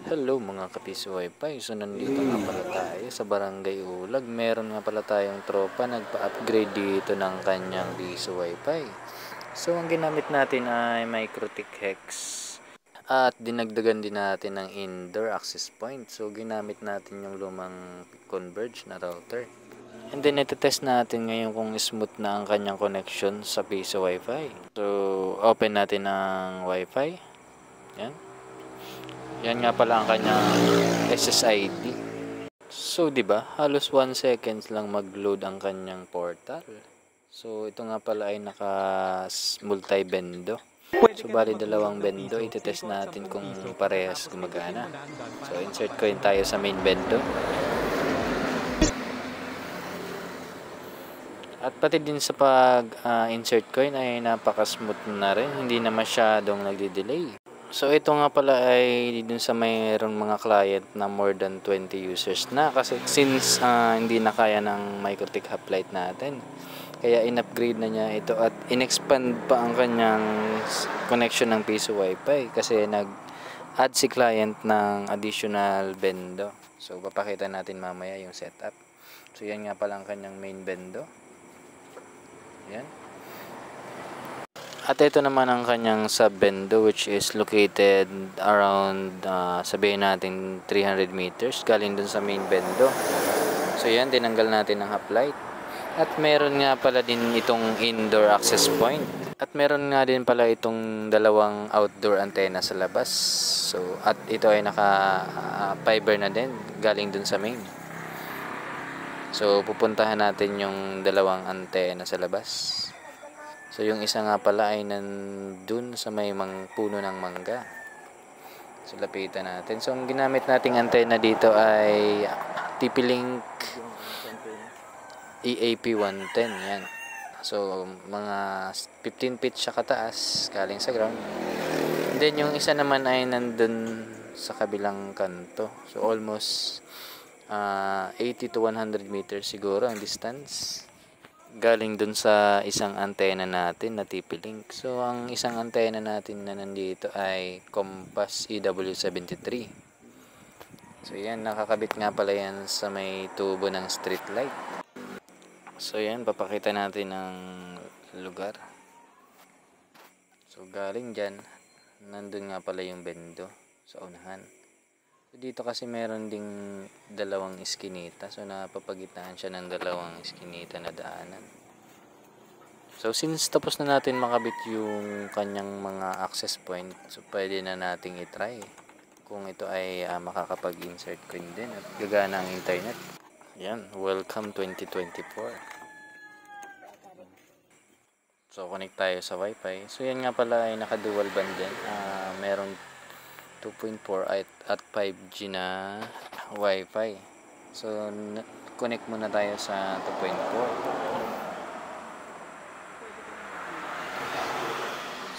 Hello mga kapiso wifi. So nandito nga pala tayo sa Barangay Ulag. Meron nga pala tayong tropa nagpa-upgrade dito ng kanyang piso wifi. So ang ginamit natin ay Microtik Hex. At dinagdagan din natin ng indoor access point. So ginamit natin yung lumang Converge na router. And then ito-test natin ngayon kung smooth na ang kanyang connection sa piso wifi. So open natin ang wifi. Yan. Yan nga pala ang kanyang SSID. So, 'di ba? Halos 1 seconds lang mag-load ang kanyang portal. So, ito nga pala ay naka multi-bendo. So, bali dalawang bendo. Ite-test natin kung parehas gumagana. So, insert coin tayo sa main bendo. At pati din sa pag-insert coin ay napaka-smooth na rin. Hindi na masyadong nagde-delay. So ito nga pala ay dun sa mayroong mga client na more than 20 users na kasi since hindi na kaya ng Microtik Hoplite natin. Kaya in-upgrade na niya ito at in-expand pa ang kanyang connection ng piso wifi kasi nag-add si client ng additional bendo. So papakita natin mamaya yung setup. So yan nga pala ang kanyang main bendo. Yan. At ito naman ang kanyang sub-bendo which is located around sabihin natin 300 meters galing dun sa main bendo. So yan, dinanggal natin ang hoplite. At meron nga pala din itong indoor access point. At meron nga din pala itong dalawang outdoor antenna sa labas. So at ito ay naka fiber na din galing dun sa main. So pupuntahan natin yung dalawang antenna sa labas. So yung isa nga pala ay nandun sa may puno ng mangga. So lapitan natin. So ang ginamit nating antena dito ay TP-Link EAP110 yan. So mga 15 feet siya kataas galing sa ground. And then yung isa naman ay nandun sa kabilang kanto. So almost 80 to 100 meters siguro ang distance galing dun sa isang antena natin na TP-Link. So ang isang antena natin na nandito ay Compass EW73. So yan, nakakabit nga pala yan sa may tubo ng street light. So yan, papakita natin ang lugar. So galing dyan, nandun nga pala yung bendo sa unahan. So dito kasi meron ding dalawang iskinita. So napapagitaan siya ng dalawang iskinita na daanan. So since tapos na natin makabit yung kanyang mga access point, so pwede na nating i-try kung ito ay makakapag-insert coin din at gagana ang internet. Yan, welcome 2024. So connect tayo sa wifi. So yan nga pala ay naka-dual band din. Meron 2.4 at 5G na wifi. So connect muna tayo sa 2.4.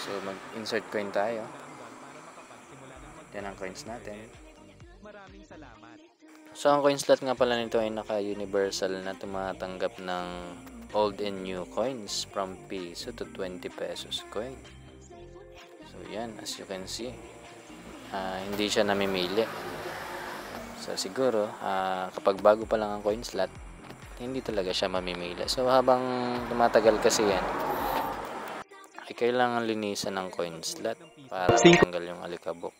So mag-insert coin tayo. Yan ang coins natin. So ang coin slot nga pala nito ay naka-universal na tumatanggap ng old and new coins from piso to 20 pesos coin. So yan, as you can see. Hindi siya namimili. So siguro kapag bago pa lang ang coin slot, hindi talaga siya mamimili. So habang tumatagal kasi yan, ay kailangan linisan ng coin slot para matanggal yung alikabok.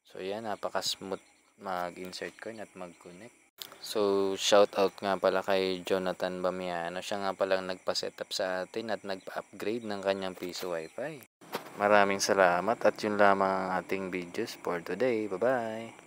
So yan, napaka-smooth mag-insert coin at mag-connect. So shout out nga pala kay Jonathan Bamiano. Siya nga palang nagpa-setup sa atin at nagpa-upgrade ng kanyang piso wifi. Maraming salamat at yun lamang ang ating videos for today. Bye-bye!